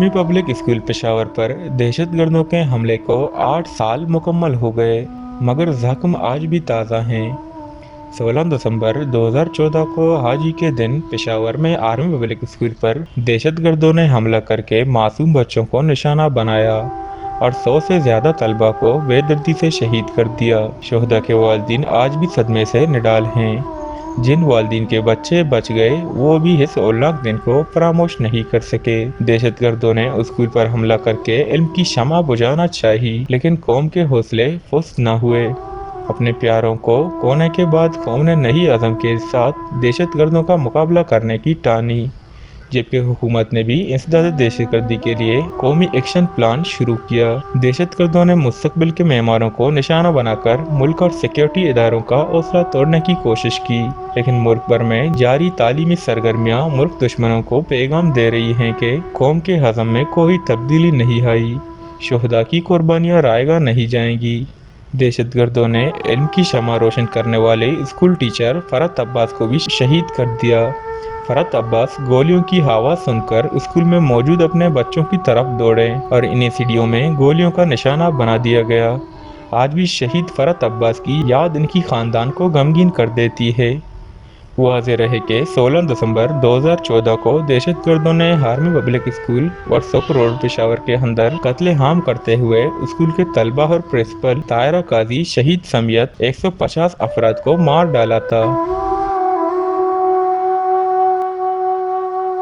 Army public school Peshawar पर दहशतगर्दों के हमले को 8 साल मुकम्मल हो गए, मगर जख्म आज भी ताज़ा हैं। 16 दिसंबर 2014 को आज ही के दिन पेशावर में आर्मी पब्लिक स्कूल पर दहशतगर्दों ने हमला करके मासूम बच्चों को निशाना बनाया और 100 से ज़्यादा तलबा को बेदर्दी से शहीद कर दिया। शोहदा के वालिदीन आज भी सदमे से निडाल हैं। जिन वालिदीन के बच्चे बच गए वो भी इस औलनाक दिन को फरामोश नहीं कर सके। दहशतगर्दों ने स्कूल पर हमला करके इल्म की शमा बुझाना चाही, लेकिन कौम के हौसले फुस्त न हुए। अपने प्यारों को खोने के बाद कौम ने नई अज़म के साथ दहशतगर्दों का मुकाबला करने की ठानी, जबकि हुकूमत ने भी इंसदाद दहशतगर्दी के लिए कौमी एक्शन प्लान शुरू किया। दहशतगर्दों ने मुस्तकबिल के मेहमानों को निशाना बनाकर मुल्क और सिक्योरिटी इदारों का हौसला तोड़ने की कोशिश की, लेकिन मुल्क भर में जारी तालीमी सरगर्मियाँ मुल्क दुश्मनों को पैगाम दे रही हैं कि कौम के हज़म में कोई तब्दीली नहीं आई, शोहदा की कुर्बानियाँ रायगा नहीं जाएंगी। दहशतगर्दों ने इल्म की शमा रोशन करने वाले स्कूल टीचर फरहत अब्बास को भी शहीद कर दिया। फरहत अब्बास गोलियों की आवाज़ सुनकर स्कूल में मौजूद अपने बच्चों की तरफ दौड़े और इन्हें सीढ़ियों में गोलियों का निशाना बना दिया गया। आज भी शहीद फरहत अब्बास की याद इनकी ख़ानदान को गमगीन कर देती है। वाज़ेह रहे कि 16 दिसंबर 2014 को दहशतगर्दों ने army public school workshop road Peshawar के अंदर कत्ले आम करते हुए स्कूल के तलबा और प्रिंसिपल तायरा काजी शहीद समेत 150 अफराद को मार डाला था।